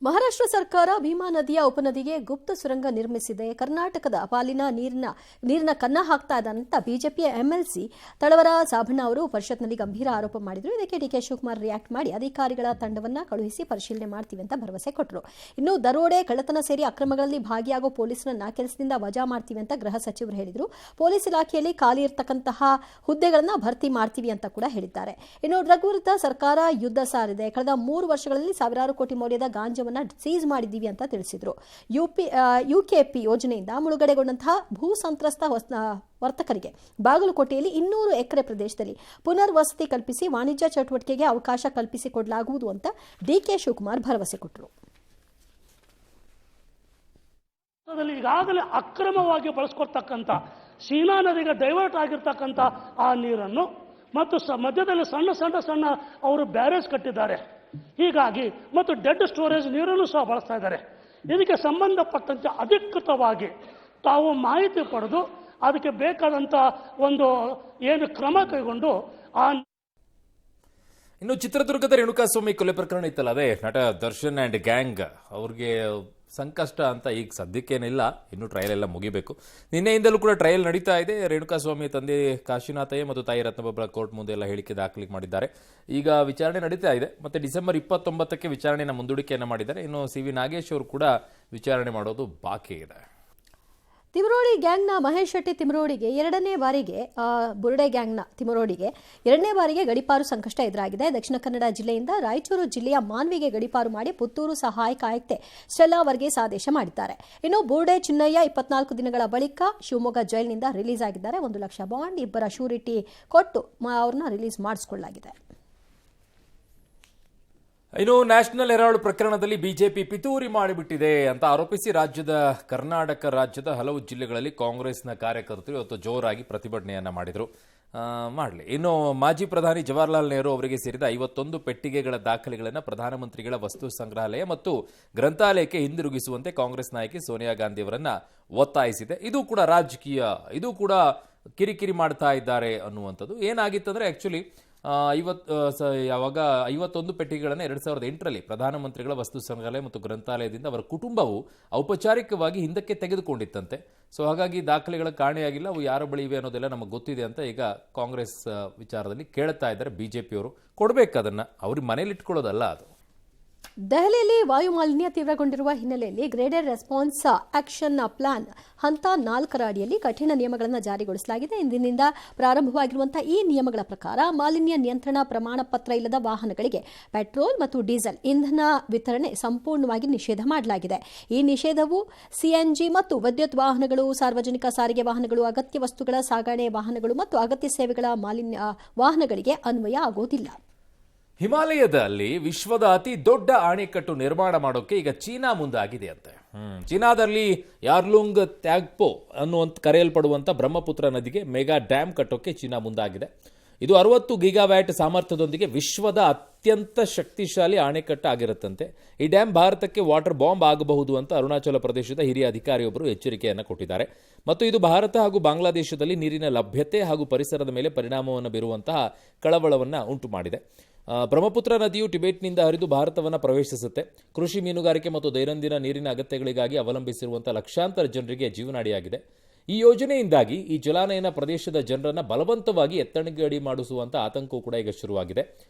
ಮಹಾರಾಷ್ಟ್ರ ಸರ್ಕಾರ ಭೀಮಾ ನದಿಯ ಉಪನದಿಗೆ ಗುಪ್ತ ಸುರಂಗ ನಿರ್ಮಿಸಿದೆ. ಕರ್ನಾಟಕದ ಪಾಲಿನ ನೀರಿನ ಕನ್ನ ಹಾಕ್ತಾ ಇದೆ ಅಂತ ಬಿಜೆಪಿಯ ಎಂಎಲ್ಸಿ ತಳವರ ಸಾಬಣ್ಣ ಅವರು ಪರಿಷತ್ನಲ್ಲಿ ಗಂಭೀರ ಆರೋಪ ಮಾಡಿದರು. ಇದಕ್ಕೆ ಡಿಕೆ ಶಿವಕುಮಾರ್ ರಿಯಾಕ್ಟ್ ಮಾಡಿ ಅಧಿಕಾರಿಗಳ ತಂಡವನ್ನು ಕಳುಹಿಸಿ ಪರಿಶೀಲನೆ ಮಾಡ್ತೀವಿ ಅಂತ ಭರವಸೆ ಕೊಟ್ಟರು. ಇನ್ನು ದರೋಡೆ, ಕಳ್ಳತನ ಸೇರಿ ಅಕ್ರಮಗಳಲ್ಲಿ ಭಾಗಿಯಾಗೋ ಪೊಲೀಸರನ್ನ ಕೆಲಸದಿಂದ ವಜಾ ಮಾಡ್ತೀವಿ ಅಂತ ಗೃಹ ಸಚಿವರು ಹೇಳಿದರು. ಪೊಲೀಸ್ ಇಲಾಖೆಯಲ್ಲಿ ಖಾಲಿ ಇರತಕ್ಕಂತಹ ಹುದ್ದೆಗಳನ್ನು ಭರ್ತಿ ಮಾಡ್ತೀವಿ ಅಂತ ಕೂಡ ಹೇಳಿದ್ದಾರೆ. ಇನ್ನು ಡ್ರಗ್ ವಿರುದ್ಧ ಸರ್ಕಾರ ಯುದ್ಧ ಸಾರಿದೆ. ಕಳೆದ 3 ವರ್ಷಗಳಲ್ಲಿ ಸಾವಿರಾರು ಕೋಟಿ ಮೌಲ್ಯದ ಗಾಂಜಾ ಸೀಸ್ ಮಾಡಿದ್ದೀವಿ ಅಂತ ತಿಳಿಸಿದ್ರು. ಯುಕೆಪಿ ಯೋಜನೆಯಿಂದ ಮುಳುಗಡೆಗೊಂಡಂತಹ ಭೂ ಸಂತ್ರಸ್ತ ವರ್ತಕರಿಗೆ ಬಾಗಲಕೋಟೆಯಲ್ಲಿ 200 ಎಕರೆ ಪ್ರದೇಶದಲ್ಲಿ ಪುನರ್ವಸತಿ ಕಲ್ಪಿಸಿ ವಾಣಿಜ್ಯ ಚಟುವಟಿಕೆಗೆ ಅವಕಾಶ ಕಲ್ಪಿಸಿಕೊಡಲಾಗುವುದು ಅಂತ ಡಿಕೆ ಶಿವಕುಮಾರ್ ಭರವಸೆ ಕೊಟ್ಟರು. ಈಗಾಗಲೇ ಅಕ್ರಮವಾಗಿ ಬಳಸ್ಕೊಡ್ತಕ್ಕಂಥ ಶೀನಾ ನದಿಗೆ ಡೈವರ್ಟ್ ಆಗಿರ್ತಕ್ಕಂಥ ಆ ನೀರನ್ನು ಮತ್ತು ಮಧ್ಯದಲ್ಲಿ ಸಣ್ಣ ಅವರು ಬ್ಯಾರೇಜ್ ಕಟ್ಟಿದ್ದಾರೆ. ಹೀಗಾಗಿ ಮತ್ತು ಡೆಡ್ ಸ್ಟೋರೇಜ್ ನೀರನ್ನು ಸಹ ಬಳಸ್ತಾ ಇದ್ದಾರೆ. ಇದಕ್ಕೆ ಸಂಬಂಧಪಟ್ಟಂತೆ ಅಧಿಕೃತವಾಗಿ ತಾವು ಮಾಹಿತಿ ಪಡೆದು ಅದಕ್ಕೆ ಬೇಕಾದಂಥ ಒಂದು ಏನು ಕ್ರಮ ಕೈಗೊಂಡು ಇನ್ನು ಚಿತ್ರದುರ್ಗದ ರೇಣುಕಾಸ್ವಾಮಿ ಕೊಲೆ ಪ್ರಕರಣ ಇತ್ತಲ್ಲ, ಅದೇ ನಟ ದರ್ಶನ್ ಆ್ಯಂಡ್ ಗ್ಯಾಂಗ್ ಅವ್ರಿಗೆ ಸಂಕಷ್ಟ ಅಂತ ಈಗ ಸದ್ಯಕ್ಕೇನಿಲ್ಲ, ಇನ್ನು ಟ್ರಯಲ್ ಎಲ್ಲ ಮುಗಿಬೇಕು. ನಿನ್ನೆಯಿಂದಲೂ ಕೂಡ ಟ್ರಯಲ್ ನಡೀತಾ ಇದೆ. ರೇಣುಕಾಸ್ವಾಮಿ ತಂದೆ ಕಾಶಿನಾಥಯ್ಯ ಮತ್ತು ತಾಯಿ ರತ್ನಬೊಬ್ಬರ ಕೋರ್ಟ್ ಮುಂದೆ ಎಲ್ಲ ಹೇಳಿಕೆ ದಾಖಲೆ ಮಾಡಿದ್ದಾರೆ. ಈಗ ವಿಚಾರಣೆ ನಡೀತಾ ಇದೆ. ಮತ್ತೆ ಡಿಸೆಂಬರ್ 29ಕ್ಕೆ ವಿಚಾರಣೆಯನ್ನು ಮುಂದೂಡಿಕೆಯನ್ನು ಮಾಡಿದ್ದಾರೆ. ಇನ್ನು ಸಿ.ವಿ. ನಾಗೇಶ್ ಅವರು ಕೂಡ ವಿಚಾರಣೆ ಮಾಡೋದು ಬಾಕಿ ಇದೆ. ತಿಮರೋಡಿ ಗ್ಯಾಂಗ್ನ ಮಹೇಶ್ ಶೆಟ್ಟಿ ತಿಮರೋಡಿಗೆ ಎರಡನೇ ಬಾರಿಗೆ ಬುರುಡೆ ಗ್ಯಾಂಗ್ನ ತಿಮರೋಡಿಗೆ ಎರಡನೇ ಬಾರಿಗೆ ಗಡಿಪಾರು ಸಂಕಷ್ಟ ಎದುರಾಗಿದೆ. ದಕ್ಷಿಣ ಕನ್ನಡ ಜಿಲ್ಲೆಯಿಂದ ರಾಯಚೂರು ಜಿಲ್ಲೆಯ ಮಾನ್ವಿಗೆ ಗಡಿಪಾರು ಮಾಡಿ ಪುತ್ತೂರು ಸಹಾಯಕ ಆಯುಕ್ತೆ ಸ್ಟೆಲ್ಲಾ ವರ್ಗೀಸ್ ಆದೇಶ ಮಾಡಿದ್ದಾರೆ. ಇನ್ನು ಬುರುಡೆ ಚಿನ್ನಯ್ಯ 24 ದಿನಗಳ ಬಳಿಕ ಶಿವಮೊಗ್ಗ ಜೈಲಿನಿಂದ ರಿಲೀಸ್ ಆಗಿದ್ದಾರೆ. 1 ಲಕ್ಷ ಬಾಂಡ್, 2 ಶೂರಿಟಿ ಕೊಟ್ಟು ಅವ್ರನ್ನ ರಿಲೀಸ್ ಮಾಡಿಸಿಕೊಳ್ಳಲಾಗಿದೆ. ಇನ್ನು ನ್ಯಾಷನಲ್ ಹೆರಾಲ್ಡ್ ಪ್ರಕರಣದಲ್ಲಿ ಬಿಜೆಪಿ ಪಿತೂರಿ ಮಾಡಿಬಿಟ್ಟಿದೆ ಅಂತ ಆರೋಪಿಸಿ ಕರ್ನಾಟಕ ರಾಜ್ಯದ ಹಲವು ಜಿಲ್ಲೆಗಳಲ್ಲಿ ಕಾಂಗ್ರೆಸ್ನ ಕಾರ್ಯಕರ್ತರು ಇವತ್ತು ಜೋರಾಗಿ ಪ್ರತಿಭಟನೆಯನ್ನ ಮಾಡಿದರು. ಮಾಡಲಿ. ಇನ್ನು ಮಾಜಿ ಪ್ರಧಾನಿ ಜವಾಹರ್ಲಾಲ್ ನೆಹರು ಅವರಿಗೆ ಸೇರಿದ 51 ಪೆಟ್ಟಿಗೆಗಳ ದಾಖಲೆಗಳನ್ನು ಪ್ರಧಾನಮಂತ್ರಿಗಳ ವಸ್ತು ಸಂಗ್ರಹಾಲಯ ಮತ್ತು ಗ್ರಂಥಾಲಯಕ್ಕೆ ಹಿಂದಿರುಗಿಸುವಂತೆ ಕಾಂಗ್ರೆಸ್ ನಾಯಕಿ ಸೋನಿಯಾ ಗಾಂಧಿ ಅವರನ್ನ ಒತ್ತಾಯಿಸಿದೆ. ಇದು ಕೂಡ ರಾಜಕೀಯ, ಇದು ಕೂಡ ಕಿರಿಕಿರಿ ಮಾಡ್ತಾ ಇದ್ದಾರೆ ಅನ್ನುವಂಥದ್ದು. ಏನಾಗಿತ್ತಂದ್ರೆ ಆಕ್ಚುಲಿ ಯಾವಾಗ 51 ಪೆಟ್ಟಿಗೆಗಳನ್ನು 2008ರಲ್ಲಿ ಪ್ರಧಾನಮಂತ್ರಿಗಳ ವಸ್ತು ಸಂಗ್ರಹಾಲಯ ಮತ್ತು ಗ್ರಂಥಾಲಯದಿಂದ ಅವರ ಕುಟುಂಬವು ಔಪಚಾರಿಕವಾಗಿ ಹಿಂದಕ್ಕೆ ತೆಗೆದುಕೊಂಡಿತ್ತಂತೆ. ಸೊ ಹಾಗಾಗಿ ದಾಖಲೆಗಳ ಕಾಣೆಯಾಗಿಲ್ಲ, ಅವು ಯಾರ ಬಳಿ ಇವೆ ಅನ್ನೋದೆಲ್ಲ ನಮಗೆ ಗೊತ್ತಿದೆ ಅಂತ ಈಗ ಕಾಂಗ್ರೆಸ್ ವಿಚಾರದಲ್ಲಿ ಕೇಳ್ತಾ ಇದ್ದಾರೆ. ಬಿಜೆಪಿಯವರು ಕೊಡಬೇಕು, ಅದನ್ನ ಅವ್ರಿಗೆ ಮನೇಲಿ ಇಟ್ಕೊಳ್ಳೋದಲ್ಲ ಅದು. ದೆಹಲಿಯಲ್ಲಿ ವಾಯು ಮಾಲಿನ್ಯ ತೀವ್ರಗೊಂಡಿರುವ ಹಿನ್ನೆಲೆಯಲ್ಲಿ ಗ್ರೇಡೆಡ್ ರೆಸ್ಪಾನ್ಸ್ ಆಕ್ಷನ್ ಪ್ಲಾನ್ ಹಂತ 4ರ ಅಡಿಯಲ್ಲಿ ಕಠಿಣ ನಿಯಮಗಳನ್ನು ಜಾರಿಗೊಳಿಸಲಾಗಿದೆ. ಇಂದಿನಿಂದ ಪ್ರಾರಂಭವಾಗಿರುವಂತಹ ಈ ನಿಯಮಗಳ ಪ್ರಕಾರ ಮಾಲಿನ್ಯ ನಿಯಂತ್ರಣ ಪ್ರಮಾಣ ಪತ್ರ ಇಲ್ಲದ ವಾಹನಗಳಿಗೆ ಪೆಟ್ರೋಲ್ ಮತ್ತು ಡೀಸೆಲ್ ಇಂಧನ ವಿತರಣೆ ಸಂಪೂರ್ಣವಾಗಿ ನಿಷೇಧ ಮಾಡಲಾಗಿದೆ. ಈ ನಿಷೇಧವು ಸಿಎನ್ಜಿ ಮತ್ತು ವಿದ್ಯುತ್ ವಾಹನಗಳು, ಸಾರ್ವಜನಿಕ ಸಾರಿಗೆ ವಾಹನಗಳು, ಅಗತ್ಯ ವಸ್ತುಗಳ ಸಾಗಣೆ ವಾಹನಗಳು ಮತ್ತು ಅಗತ್ಯ ಸೇವೆಗಳ ವಾಹನಗಳಿಗೆ ಅನ್ವಯ ಆಗುವುದಿಲ್ಲ. ಹಿಮಾಲಯದಲ್ಲಿ ವಿಶ್ವದ ಅತಿ ದೊಡ್ಡ ಅಣೆಕಟ್ಟು ನಿರ್ಮಾಣ ಮಾಡೋಕೆ ಈಗ ಚೀನಾ ಮುಂದಾಗಿದೆ ಅಂತೆ. ಚೀನಾದಲ್ಲಿ ಯಾರ್ಲುಂಗ್ ತ್ಯಾಗ್ಪೋ ಅನ್ನುವಂತ ಕರೆಯಲ್ಪಡುವಂತ ಬ್ರಹ್ಮಪುತ್ರ ನದಿಗೆ ಮೆಗಾ ಡ್ಯಾಮ್ ಕಟ್ಟೋಕೆ ಚೀನಾ ಮುಂದಾಗಿದೆ. ಇದು 60 ಗಿಗಾವ್ಯಾಟ್ ಸಾಮರ್ಥ್ಯದೊಂದಿಗೆ ವಿಶ್ವದ ಅತ್ಯಂತ ಶಕ್ತಿಶಾಲಿ ಅಣೆಕಟ್ಟು ಆಗಿರುತ್ತಂತೆ. ಈ ಡ್ಯಾಮ್ ಭಾರತಕ್ಕೆ ವಾಟರ್ ಬಾಂಬ್ ಆಗಬಹುದು ಅಂತ ಅರುಣಾಚಲ ಪ್ರದೇಶದ ಹಿರಿಯ ಅಧಿಕಾರಿಯೊಬ್ಬರು ಎಚ್ಚರಿಕೆಯನ್ನು ಕೊಟ್ಟಿದ್ದಾರೆ. ಮತ್ತು ಇದು ಭಾರತ ಹಾಗೂ ಬಾಂಗ್ಲಾದೇಶದಲ್ಲಿ ನೀರಿನ ಲಭ್ಯತೆ ಹಾಗೂ ಪರಿಸರದ ಮೇಲೆ ಪರಿಣಾಮವನ್ನು ಬೀರುವಂತಹ ಕಳವಳವನ್ನು ಉಂಟು ಮಾಡಿದೆ. ಬ್ರಹ್ಮಪುತ್ರ ನದಿಯು ಟಿಬೆಟ್ನಿಂದ ಹರಿದು ಭಾರತವನ್ನು ಪ್ರವೇಶಿಸುತ್ತೆ. ಕೃಷಿ, ಮೀನುಗಾರಿಕೆ ಮತ್ತು ದೈನಂದಿನ ನೀರಿನ ಅಗತ್ಯಗಳಿಗಾಗಿ ಅವಲಂಬಿಸಿರುವಂತಹ ಲಕ್ಷಾಂತರ ಜನರಿಗೆ ಜೀವನಾಡಿಯಾಗಿದೆ. ಈ ಯೋಜನೆಯಿಂದಾಗಿ ಈ ಜಲಾನಯನ ಪ್ರದೇಶದ ಜನರನ್ನು ಬಲವಂತವಾಗಿ ಎತ್ತಣಗಡಿ ಮಾಡಿಸುವಂತ ಆತಂಕವೂ ಕೂಡ ಈಗ ಶುರುವಾಗಿದೆ.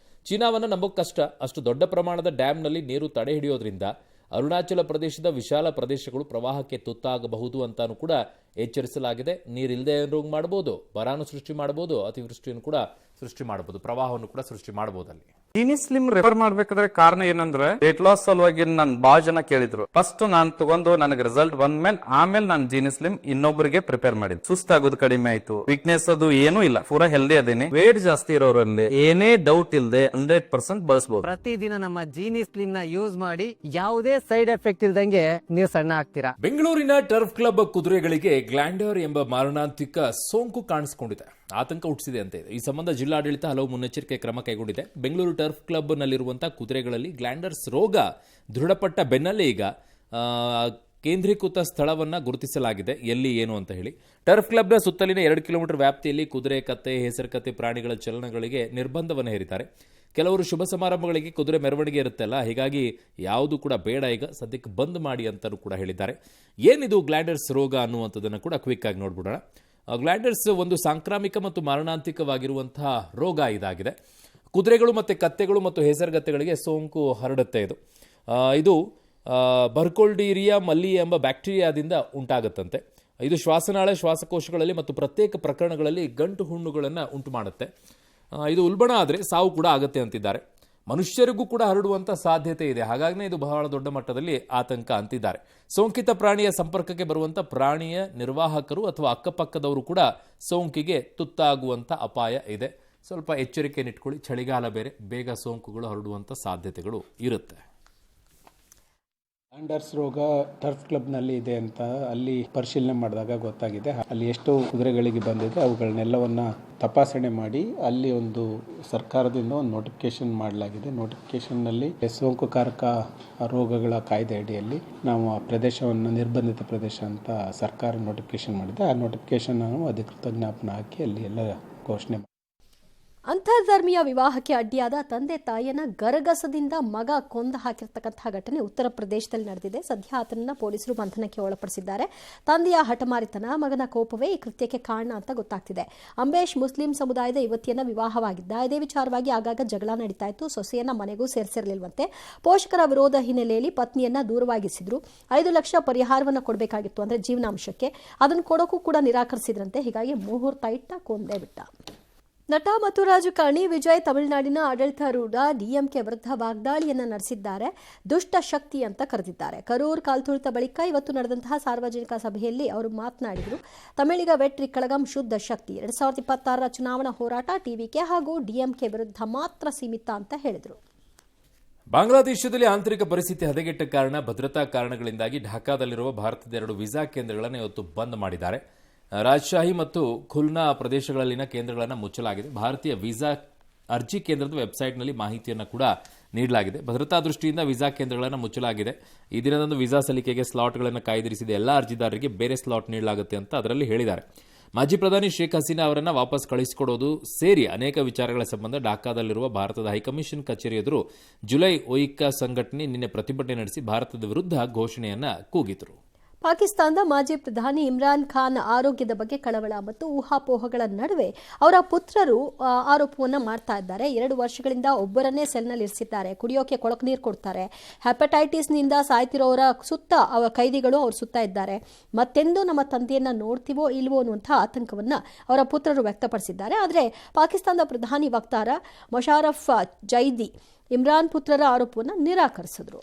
ಚೀನಾವನ್ನು ನಂಬೋಕೆ ಕಷ್ಟ. ಅಷ್ಟು ದೊಡ್ಡ ಪ್ರಮಾಣದ ಡ್ಯಾಂನಲ್ಲಿ ನೀರು ತಡೆ ಹಿಡಿಯೋದ್ರಿಂದ ಅರುಣಾಚಲ ಪ್ರದೇಶದ ವಿಶಾಲ ಪ್ರದೇಶಗಳು ಪ್ರವಾಹಕ್ಕೆ ತುತ್ತಾಗಬಹುದು ಅಂತಾನೂ ಕೂಡ ಎಚ್ಚರಿಸಲಾಗಿದೆ. ನೀರಿಲ್ಲದೆ ರೋಗ ಮಾಡಬಹುದು, ಬರಾನು ಸೃಷ್ಟಿ ಮಾಡಬಹುದು, ಅತಿವೃಷ್ಟಿಯನ್ನು ಕೂಡ ಸೃಷ್ಟಿ ಮಾಡಬಹುದು, ಪ್ರವಾಹವನ್ನು ಕೂಡ ಸೃಷ್ಟಿ ಮಾಡಬಹುದು. ಅಲ್ಲಿ ಚೀನಿ ಸ್ಲಿಮ್ ರೆಫರ್ ಮಾಡ್ಬೇಕಾದ್ರೆ ಕಾರಣ ಏನಂದ್ರೆ ವೇಟ್ ಲಾಸ್ ಸಲುವಾಗಿ ನನ್ ಬಾಳ ಜನ ಕೇಳಿದ್ರು. ಫಸ್ಟ್ ನಾನ್ ತಗೊಂಡು ನನಗೆ ರಿಸಲ್ಟ್ ಬಂದ್ಮೇಲೆ ಆಮೇಲೆ ನಾನು ಜೀನಿ ಸ್ಲಿಮ್ ಇನ್ನೊಬ್ಬರಿಗೆ ಪ್ರಿಪೇರ್ ಮಾಡಿದ್. ಸುಸ್ತಾಗೋದು ಕಡಿಮೆ ಆಯ್ತು, ವೀಕ್ನೆಸ್ ಅದು ಏನೂ ಇಲ್ಲ, ಪೂರಾ ಹೆಲ್ದಿ ಅದೇನೆ. ವೇಟ್ ಜಾಸ್ತಿ ಇರೋರಲ್ಲಿ ಏನೇ ಡೌಟ್ ಇಲ್ಲದೆ 100% ಬಳಸಬಹುದು. ಪ್ರತಿದಿನ ನಮ್ಮ ಜೀನಿ ಸ್ಲಿಮ್ ನ ಯೂಸ್ ಮಾಡಿ ಯಾವುದೇ ಸೈಡ್ ಎಫೆಕ್ಟ್ ಇಲ್ದಂಗೆ ನೀವು ಸಣ್ಣ ಆಗ್ತೀರಾ. ಬೆಂಗಳೂರಿನ ಟರ್ಫ್ ಕ್ಲಬ್ ಕುದುರೆಗಳಿಗೆ ಗ್ಲ್ಯಾಂಡರ್ ಎಂಬ ಮಾರಣಾಂತಿಕ ಸೋಂಕು ಕಾಣಿಸಿಕೊಂಡಿದೆ, ಆತಂಕ ಹುಟ್ಟಿಸಿದೆ ಅಂತೆ. ಈ ಸಂಬಂಧ ಜಿಲ್ಲಾಡಳಿತ ಹಲವು ಮುನ್ನೆಚ್ಚರಿಕೆ ಕ್ರಮ ಕೈಗೊಂಡಿದೆ. ಬೆಂಗಳೂರು ಟರ್ಫ್ ಕ್ಲಬ್ ನಲ್ಲಿರುವಂತಹ ಕುದುರೆಗಳಲ್ಲಿ ಗ್ಲ್ಯಾಂಡರ್ಸ್ ರೋಗ ದೃಢಪಟ್ಟ ಬೆನ್ನಲ್ಲೇ ಈಗ ಕೇಂದ್ರೀಕೃತ ಸ್ಥಳವನ್ನು ಗುರುತಿಸಲಾಗಿದೆ, ಎಲ್ಲಿ ಏನು ಅಂತ ಹೇಳಿ. ಟರ್ಫ್ ಕ್ಲಬ್ನ ಸುತ್ತಲಿನ 2 ಕಿಲೋಮೀಟರ್ ವ್ಯಾಪ್ತಿಯಲ್ಲಿ ಕುದುರೆ, ಕತ್ತೆ, ಹೆಸರುಕತ್ತೆ ಪ್ರಾಣಿಗಳ ಚಲನಗಳಿಗೆ ನಿರ್ಬಂಧವನ್ನು ಹೇರಿದ್ದಾರೆ. ಕೆಲವರು ಶುಭ ಸಮಾರಂಭಗಳಿಗೆ ಕುದುರೆ ಮೆರವಣಿಗೆ ಇರುತ್ತಲ್ಲ, ಹೀಗಾಗಿ ಯಾವುದು ಕೂಡ ಬೇಡ, ಈಗ ಸದ್ಯಕ್ಕೆ ಬಂದ್ ಮಾಡಿ ಅಂತಲೂ ಕೂಡ ಹೇಳಿದ್ದಾರೆ. ಏನಿದು ಗ್ಲ್ಯಾಂಡರ್ಸ್ ರೋಗ ಅನ್ನುವಂಥದ್ದನ್ನು ಕೂಡ ಕ್ವಿಕ್ ಆಗಿ ನೋಡ್ಬಿಡೋಣ. ಗ್ಲ್ಯಾಂಡರ್ಸ್ ಒಂದು ಸಾಂಕ್ರಾಮಿಕ ಮತ್ತು ಮಾರಣಾಂತಿಕವಾಗಿರುವಂತಹ ರೋಗ ಇದಾಗಿದೆ. ಕುದುರೆಗಳು ಮತ್ತು ಕತ್ತೆಗಳು ಮತ್ತು ಹೇಸರಗತ್ತೆಗಳಿಗೆ ಸೋಂಕು ಹರಡುತ್ತೆ. ಇದು ಬರ್ಕೋಲ್ಡೀರಿಯಾ ಮಲ್ಲಿ ಎಂಬ ಬ್ಯಾಕ್ಟೀರಿಯಾದಿಂದ ಉಂಟಾಗುತ್ತಂತೆ. ಇದು ಶ್ವಾಸನಾಳ, ಶ್ವಾಸಕೋಶಗಳಲ್ಲಿ ಮತ್ತು ಪ್ರತ್ಯೇಕ ಪ್ರಕರಣಗಳಲ್ಲಿ ಗಂಟು ಹುಣ್ಣುಗಳನ್ನು ಉಂಟು ಮಾಡುತ್ತೆ. ಇದು ಉಲ್ಬಣ ಆದರೆ ಸಾವು ಕೂಡ ಆಗುತ್ತೆ ಅಂತಿದ್ದಾರೆ. ಮನುಷ್ಯರಿಗೂ ಕೂಡ ಹರಡುವಂಥ ಸಾಧ್ಯತೆ ಇದೆ. ಹಾಗಾಗಿ ಇದು ಬಹಳ ದೊಡ್ಡ ಮಟ್ಟದಲ್ಲಿ ಆತಂಕ ಅಂತಿದ್ದಾರೆ. ಸೋಂಕಿತ ಪ್ರಾಣಿಯ ಸಂಪರ್ಕಕ್ಕೆ ಬರುವಂಥ ಪ್ರಾಣಿಯ ನಿರ್ವಾಹಕರು ಅಥವಾ ಅಕ್ಕಪಕ್ಕದವರು ಕೂಡ ಸೋಂಕಿಗೆ ತುತ್ತಾಗುವಂಥ ಅಪಾಯ ಇದೆ. ಸ್ವಲ್ಪ ಎಚ್ಚರಿಕೆಯನ್ನಿಟ್ಕೊಳ್ಳಿ. ಚಳಿಗಾಲ ಬೇರೆ, ಬೇಗ ಸೋಂಕುಗಳು ಹರಡುವಂಥ ಸಾಧ್ಯತೆಗಳು ಇರುತ್ತೆ. ಗ್ಲ್ಯಾಂಡರ್ಸ್ ರೋಗ ಟರ್ಫ್ ಕ್ಲಬ್ನಲ್ಲಿ ಇದೆ ಅಂತ ಅಲ್ಲಿ ಪರಿಶೀಲನೆ ಮಾಡಿದಾಗ ಗೊತ್ತಾಗಿದೆ. ಅಲ್ಲಿ ಎಷ್ಟು ಕುದುರೆಗಳಿಗೆ ಬಂದಿದೆ ಅವುಗಳನ್ನೆಲ್ಲವನ್ನ ತಪಾಸಣೆ ಮಾಡಿ ಅಲ್ಲಿ ಒಂದು ಸರ್ಕಾರದಿಂದ ಒಂದು ನೋಟಿಫಿಕೇಶನ್ ಮಾಡಲಾಗಿದೆ. ನೋಟಿಫಿಕೇಶನ್ನಲ್ಲಿ ಸೋಂಕುಕಾರಕ ರೋಗಗಳ ಕಾಯ್ದೆ ಅಡಿಯಲ್ಲಿ ನಾವು ಆ ಪ್ರದೇಶವನ್ನು ನಿರ್ಬಂಧಿತ ಪ್ರದೇಶ ಅಂತ ಸರ್ಕಾರ ನೋಟಿಫಿಕೇಶನ್ ಮಾಡಿದೆ. ಆ ನೋಟಿಫಿಕೇಶನ್ ಅಧಿಕೃತ ಜ್ಞಾಪನ ಹಾಕಿ ಅಲ್ಲಿ ಎಲ್ಲ ಘೋಷಣೆ. ಅಂತರ್ಧರ್ಮೀಯ ವಿವಾಹಕ್ಕೆ ಅಡ್ಡಿಯಾದ ತಂದೆ ತಾಯಿಯನ್ನ ಗರಗಸದಿಂದ ಮಗ ಕೊಂದ ಹಾಕಿರ್ತಕ್ಕಂತಹ ಘಟನೆ ಉತ್ತರ ಪ್ರದೇಶದಲ್ಲಿ ನಡೆದಿದೆ. ಸದ್ಯ ಆತನನ್ನ ಪೊಲೀಸರು ಬಂಧನಕ್ಕೆ ಒಳಪಡಿಸಿದ್ದಾರೆ. ತಂದೆಯ ಹಠಮಾರಿತನ, ಮಗನ ಕೋಪವೇ ಈ ಕೃತ್ಯಕ್ಕೆ ಕಾರಣ ಅಂತ ಗೊತ್ತಾಗ್ತಿದೆ. ಅಂಬೇಶ್ ಮುಸ್ಲಿಂ ಸಮುದಾಯದ ಯುವತಿಯನ್ನ ವಿವಾಹವಾಗಿದ್ದ. ಇದೇ ವಿಚಾರವಾಗಿ ಆಗಾಗ ಜಗಳ ನಡೀತಾ ಇತ್ತು. ಸೊಸೆಯನ್ನ ಮನೆಗೂ ಸೇರಿಸಿರಲಿಲ್ವಂತೆ. ಪೋಷಕರ ವಿರೋಧ ಹಿನ್ನೆಲೆಯಲ್ಲಿ ಪತ್ನಿಯನ್ನ ದೂರವಾಗಿಸಿದ್ರು. 5 ಲಕ್ಷ ಪರಿಹಾರವನ್ನು ಕೊಡಬೇಕಾಗಿತ್ತು, ಅಂದ್ರೆ ಜೀವನಾಂಶಕ್ಕೆ. ಅದನ್ನು ಕೊಡೋಕ್ಕೂ ಕೂಡ ನಿರಾಕರಿಸಿದ್ರಂತೆ. ಹೀಗಾಗಿ ಮುಹೂರ್ತ ಇಟ್ಟ ಕೊಂದೇ ಬಿಟ್ಟ. ನಟ ಮತ್ತು ರಾಜಕಾರಣಿ ವಿಜಯ್ ತಮಿಳುನಾಡಿನ ಆಡಳಿತಾರೂಢ ಡಿಎಂಕೆ ವಿರುದ್ಧ ವಾಗ್ದಾಳಿಯನ್ನ ನಡೆಸಿದ್ದಾರೆ. ದುಷ್ಟ ಶಕ್ತಿ ಅಂತ ಕರೆದಿದ್ದಾರೆ. ಕರೂರ್ ಕಾಲ್ತುಳಿತ ಬಳಿಕ ಇವತ್ತು ನಡೆದಂತಹ ಸಾರ್ವಜನಿಕ ಸಭೆಯಲ್ಲಿ ಅವರು ಮಾತನಾಡಿದರು. ತಮಿಳಿಗ ವೆಟ್ರಿ ಕಳಗಂ ಶುದ್ಧ ಶಕ್ತಿ. 2026ರ ಚುನಾವಣಾ ಹೋರಾಟ ಟಿವಿಕೆ ಹಾಗೂ ಡಿಎಂಕೆ ವಿರುದ್ಧ ಮಾತ್ರ ಸೀಮಿತ ಅಂತ ಹೇಳಿದರು. ಬಾಂಗ್ಲಾದೇಶದಲ್ಲಿ ಆಂತರಿಕ ಪರಿಸ್ಥಿತಿ ಹದಗೆಟ್ಟ ಕಾರಣ, ಭದ್ರತಾ ಕಾರಣಗಳಿಂದಾಗಿ ಢಾಕಾದಲ್ಲಿರುವ ಭಾರತದ 2 ವೀಸಾ ಕೇಂದ್ರಗಳನ್ನು ಇವತ್ತು ಬಂದ್ ಮಾಡಿದ್ದಾರೆ. ರಾಜಶಾಹಿ ಮತ್ತು ಖುಲ್ನಾ ಪ್ರದೇಶಗಳಲ್ಲಿನ ಕೇಂದ್ರಗಳನ್ನು ಮುಚ್ಚಲಾಗಿದೆ. ಭಾರತೀಯ ವೀಸಾ ಅರ್ಜಿ ಕೇಂದ್ರದ ವೆಬ್ಸೈಟ್ನಲ್ಲಿ ಮಾಹಿತಿಯನ್ನು ಕೂಡ ನೀಡಲಾಗಿದೆ. ಭದ್ರತಾ ದೃಷ್ಟಿಯಿಂದ ವೀಸಾ ಕೇಂದ್ರಗಳನ್ನು ಮುಚ್ಚಲಾಗಿದೆ. ಈ ದಿನದಂದು ವೀಸಾ ಸಲ್ಲಿಕೆಗೆ ಸ್ಲಾಟ್ಗಳನ್ನು ಕಾಯ್ದಿರಿಸಿದ ಎಲ್ಲ ಅರ್ಜಿದಾರರಿಗೆ ಬೇರೆ ಸ್ಲಾಟ್ ನೀಡಲಾಗುತ್ತೆ ಅಂತ ಅದರಲ್ಲಿ ಹೇಳಿದ್ದಾರೆ. ಮಾಜಿ ಪ್ರಧಾನಿ ಶೇಖ್ ಹಸೀನಾ ಅವರನ್ನು ವಾಪಸ್ ಕಳಿಸಿಕೊಡೋದು ಸೇರಿ ಅನೇಕ ವಿಚಾರಗಳ ಸಂಬಂಧ ಢಾಕಾದಲ್ಲಿರುವ ಭಾರತದ ಹೈಕಮಿಷನ್ ಕಚೇರಿ ಎದುರು ಜುಲೈ ಒಯಿಕಾ ಸಂಘಟನೆ ನಿನ್ನೆ ಪ್ರತಿಭಟನೆ ನಡೆಸಿ ಭಾರತದ ವಿರುದ್ಧ ಘೋಷಣೆಯನ್ನ ಕೂಗಿದರು. ಪಾಕಿಸ್ತಾನದ ಮಾಜಿ ಪ್ರಧಾನಿ ಇಮ್ರಾನ್ ಖಾನ್ ಆರೋಗ್ಯದ ಬಗ್ಗೆ ಕಳವಳ ಮತ್ತು ಊಹಾಪೋಹಗಳ ನಡುವೆ ಅವರ ಪುತ್ರರು ಆರೋಪವನ್ನು ಮಾಡ್ತಾ ಇದ್ದಾರೆ. 2 ವರ್ಷಗಳಿಂದ ಒಬ್ಬರನ್ನೇ ಸೆಲ್ನಲ್ಲಿ ಇರಿಸಿದ್ದಾರೆ. ಕುಡಿಯೋಕೆ ಕೊಳಕು ನೀರು ಕೊಡ್ತಾರೆ. ಹೆಪಟೈಟಿಸ್ನಿಂದ ಸಾಯ್ತಿರೋರ ಸುತ್ತ ಕೈದಿಗಳು ಅವ್ರ ಸುತ್ತ ಇದ್ದಾರೆ. ಮತ್ತೆಂದು ನಮ್ಮ ತಂದೆಯನ್ನ ನೋಡ್ತೀವೋ ಇಲ್ವೋ ಅನ್ನುವಂಥ ಆತಂಕವನ್ನು ಅವರ ಪುತ್ರರು ವ್ಯಕ್ತಪಡಿಸಿದ್ದಾರೆ. ಆದರೆ ಪಾಕಿಸ್ತಾನದ ಪ್ರಧಾನಿ ವಕ್ತಾರ ಮೊಶಾರಫ್ ಜೈದಿ ಇಮ್ರಾನ್ ಪುತ್ರರ ಆರೋಪವನ್ನು ನಿರಾಕರಿಸಿದರು.